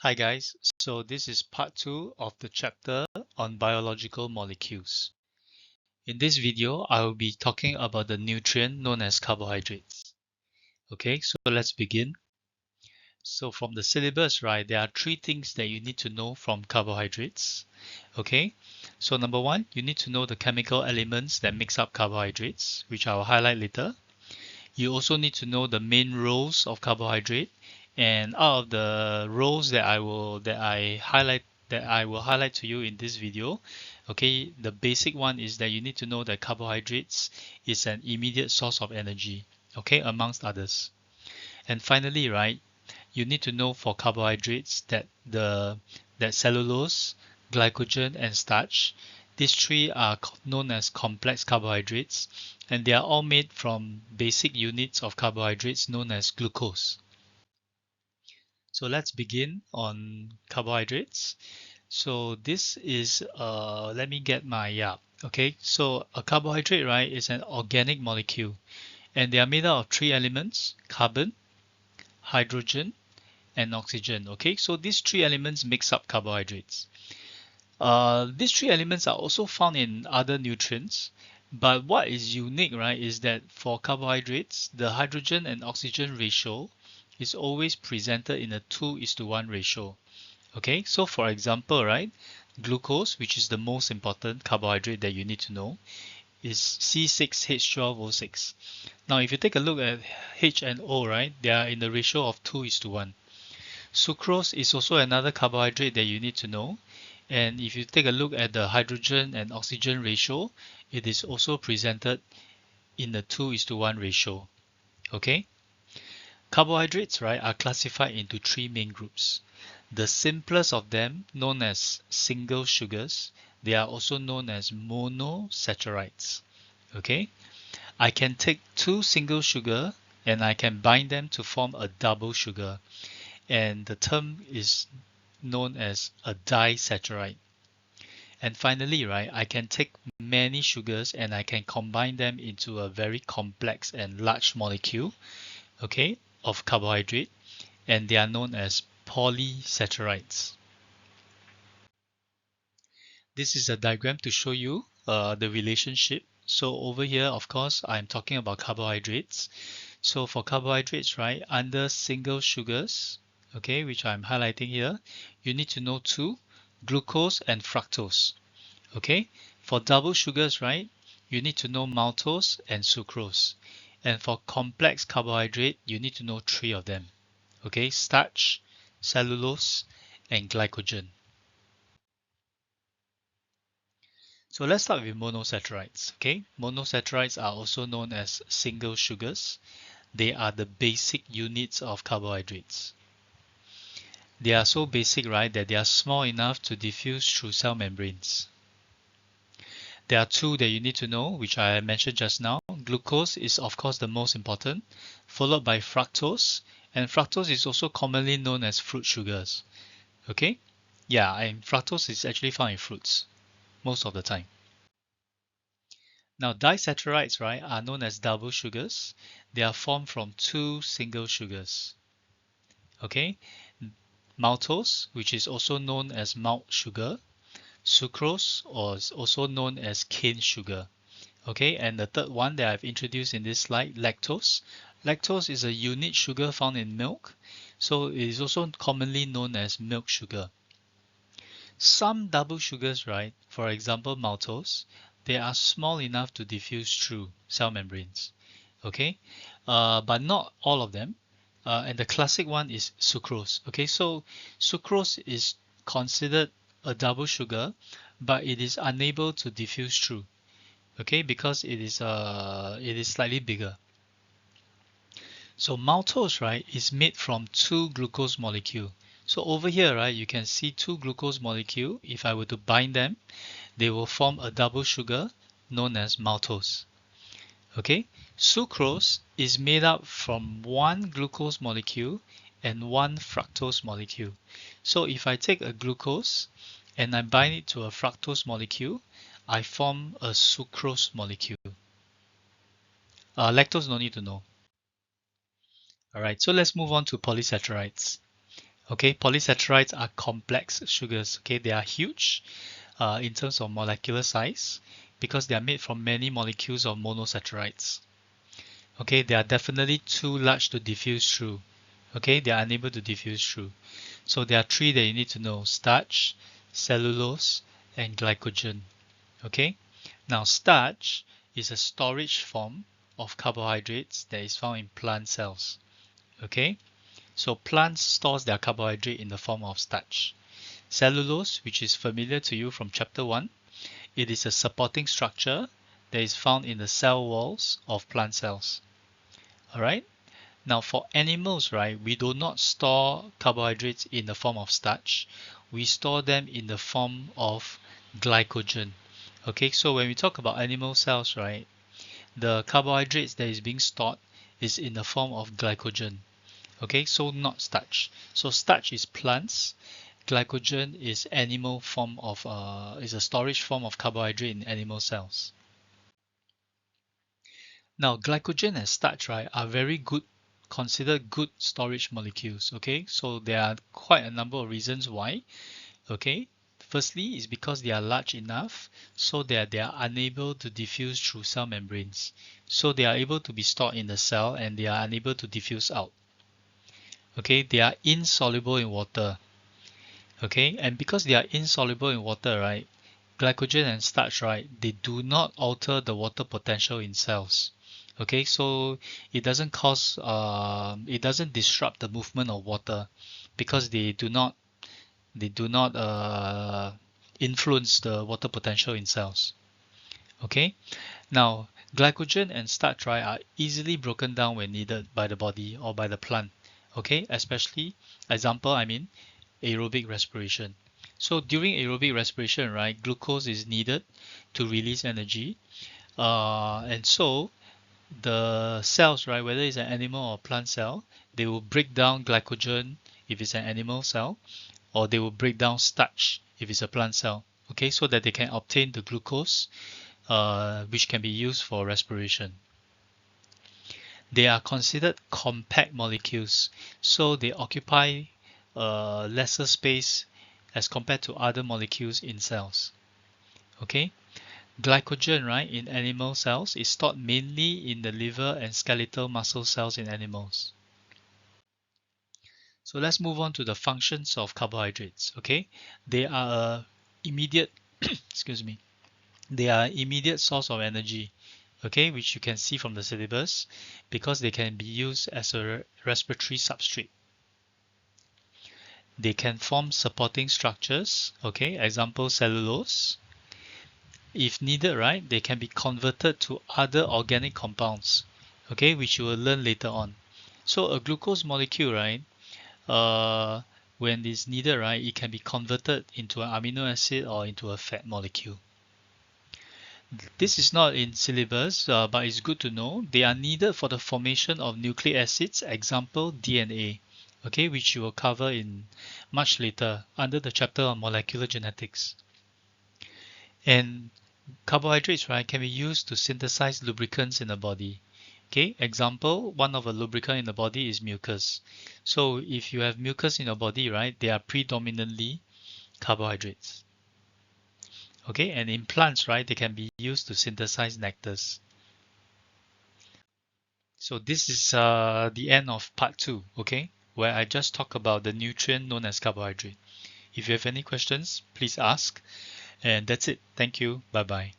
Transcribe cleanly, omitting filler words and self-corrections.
Hi guys, so this is part 2 of the chapter on biological molecules. In this video, I will be talking about the nutrient known as carbohydrates. Okay, so let's begin. So from the syllabus, right, there are three things that you need to know from carbohydrates. Okay, so number one, you need to know the chemical elements that makes up carbohydrates, which I will highlight later. You also need to know the main roles of carbohydrate, and out of the roles that I will highlight to you in this video, okay, the basic one is that you need to know that carbohydrates is an immediate source of energy, okay, amongst others. And finally, right, you need to know for carbohydrates that cellulose, glycogen, and starch, these three are known as complex carbohydrates, and they are all made from basic units of carbohydrates known as glucose. So let's begin on carbohydrates. So this is let me get my okay. So a carbohydrate, right, is an organic molecule, and they are made up of three elements: carbon, hydrogen, and oxygen. Okay, so these three elements makes up carbohydrates. These three elements are also found in other nutrients, but what is unique, right, is that for carbohydrates, the hydrogen and oxygen ratio is always presented in a 2:1 ratio. Okay, so for example, right, glucose, which is the most important carbohydrate that you need to know, is C6H12O6. Now, if you take a look at H and O, right, they are in the ratio of 2:1. Sucrose is also another carbohydrate that you need to know. And if you take a look at the hydrogen and oxygen ratio, it is also presented in the 2:1 ratio. Okay? Carbohydrates, right, are classified into three main groups. The simplest of them, known as single sugars, they are also known as monosaccharides. Okay? I can take two single sugar and I can bind them to form a double sugar, and the term is known as a disaccharide. And finally, right, I can take many sugars and I can combine them into a very complex and large molecule, okay, of carbohydrate, and they are known as polysaccharides. This is a diagram to show you the relationship. So over here, of course, I'm talking about carbohydrates. So for carbohydrates, right, under single sugars, okay, which I'm highlighting here, you need to know two, glucose and fructose. Okay, for double sugars, right, you need to know maltose and sucrose. And for complex carbohydrate, you need to know three of them. Okay, starch, cellulose, and glycogen. So let's start with monosaccharides. Okay, monosaccharides are also known as single sugars. They are the basic units of carbohydrates. They are so basic, right, that they are small enough to diffuse through cell membranes. There are two that you need to know, which I mentioned just now. Glucose is, of course, the most important, followed by fructose. And fructose is also commonly known as fruit sugars. Okay? Yeah, and fructose is actually found in fruits most of the time. Now, disaccharides, right, are known as double sugars. They are formed from two single sugars. Okay? Maltose, which is also known as malt sugar. Sucrose, or is also known as cane sugar. Okay, and the third one that I've introduced in this slide, lactose. Lactose is a unit sugar found in milk, so it is also commonly known as milk sugar. Some double sugars, right, for example maltose, they are small enough to diffuse through cell membranes. Okay, but not all of them. And the classic one is sucrose. Okay, so sucrose is considered a double sugar, but it is unable to diffuse through. Okay, because it is slightly bigger. So maltose, right, is made from two glucose molecule. So over here, right, you can see two glucose molecule. If I were to bind them, they will form a double sugar known as maltose. Okay, sucrose is made up from one glucose molecule and one fructose molecule. So if I take a glucose and I bind it to a fructose molecule, I form a sucrose molecule. Lactose no need to know. All right, so let's move on to polysaccharides. Okay, polysaccharides are complex sugars. Okay, they are huge in terms of molecular size because they are made from many molecules of monosaccharides. Okay, they are definitely too large to diffuse through. Okay, they are unable to diffuse through. So there are three that you need to know: starch, cellulose, and glycogen. Okay, now starch is a storage form of carbohydrates that is found in plant cells. Okay, so plants stores their carbohydrate in the form of starch. Cellulose, which is familiar to you from chapter 1, it is a supporting structure that is found in the cell walls of plant cells. Alright, now for animals, right, we do not store carbohydrates in the form of starch. We store them in the form of glycogen. Okay, so when we talk about animal cells, right, the carbohydrates that is being stored is in the form of glycogen. Okay, so not starch. So starch is plants, glycogen is animal form of is a storage form of carbohydrate in animal cells. Now glycogen and starch, right, are very good, considered good storage molecules. Okay, so there are quite a number of reasons why. Okay, firstly is because they are large enough so that they are unable to diffuse through cell membranes. So they are able to be stored in the cell and they are unable to diffuse out. Okay, they are insoluble in water. Okay, and because they are insoluble in water, right, glycogen and starch, right, they do not alter the water potential in cells. Okay, so it doesn't cause it doesn't disrupt the movement of water because they do not influence the water potential in cells. Okay, now glycogen and starch, right, are easily broken down when needed by the body or by the plant. Okay, especially example, I mean aerobic respiration. So during aerobic respiration, right, glucose is needed to release energy. And so the cells, right, whether it's an animal or plant cell, they will break down glycogen if it's an animal cell, or they will break down starch if it's a plant cell. Okay, so that they can obtain the glucose, which can be used for respiration. They are considered compact molecules, so they occupy lesser space as compared to other molecules in cells. Okay, glycogen, right, in animal cells is stored mainly in the liver and skeletal muscle cells in animals. So let's move on to the functions of carbohydrates. Okay, they are a immediate excuse me, they are immediate source of energy. Okay, which you can see from the syllabus because they can be used as a respiratory substrate. They can form supporting structures. Okay, example cellulose. If needed, right, they can be converted to other organic compounds. Okay, which you will learn later on. So a glucose molecule, right, uh, when it's needed, right, it can be converted into an amino acid or into a fat molecule. This is not in syllabus, but it's good to know. They are needed for the formation of nucleic acids, example DNA, okay, which you will cover in much later under the chapter on molecular genetics. And carbohydrates, right, can be used to synthesize lubricants in the body. Okay, example, one of a lubricant in the body is mucus. So if you have mucus in your body, right, they are predominantly carbohydrates. Okay, and in plants, right, they can be used to synthesize nectars. So this is the end of part 2, okay, where I just talk about the nutrient known as carbohydrate. If you have any questions, please ask. And that's it. Thank you. Bye bye.